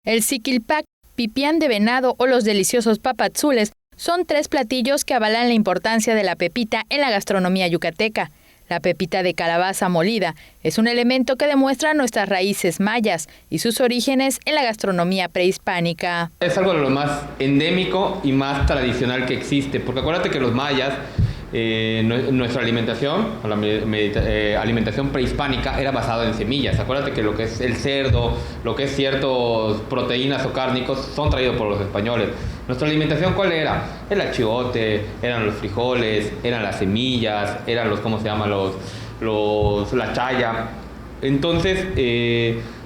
El siquilpac, pipián de venado o los deliciosos papazules son 3 platillos que avalan la importancia de la pepita en la gastronomía yucateca. La pepita de calabaza molida es un elemento que demuestra nuestras raíces mayas y sus orígenes en la gastronomía prehispánica. Es algo de lo más endémico y más tradicional que existe, porque acuérdate que los mayas, nuestra alimentación, alimentación prehispánica era basada en semillas. Acuérdate que lo que es el cerdo, lo que es ciertas proteínas o cárnicos son traídos por los españoles. Nuestra alimentación, ¿cuál era? El achiote, eran los frijoles, eran las semillas, eran la chaya. Entonces,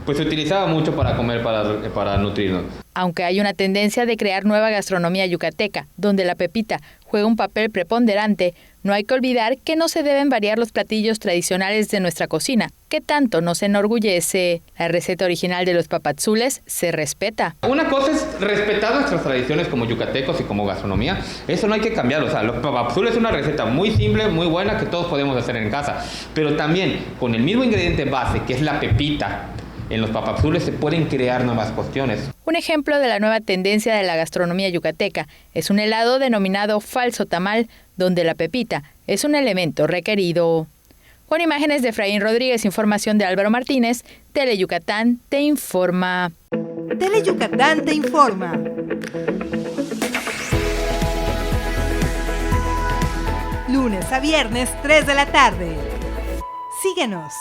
pues se utilizaba mucho para comer, para nutrirnos. Aunque hay una tendencia de crear nueva gastronomía yucateca, donde la pepita juega un papel preponderante, no hay que olvidar que no se deben variar los platillos tradicionales de nuestra cocina, que tanto nos enorgullece. La receta original de los papazules se respeta. Una cosa es respetar nuestras tradiciones como yucatecos y como gastronomía. Eso no hay que cambiarlo. O sea, los papazules es una receta muy simple, muy buena, que todos podemos hacer en casa. Pero también, con el mismo ingrediente base, que es la pepita, en los papazules se pueden crear nuevas cuestiones. Un ejemplo de la nueva tendencia de la gastronomía yucateca es un helado denominado falso tamal, donde la pepita es un elemento requerido. Con imágenes de Efraín Rodríguez, información de Álvaro Martínez, Teleyucatán te informa. Teleyucatán te informa. Lunes a viernes, 3 de la tarde. Síguenos.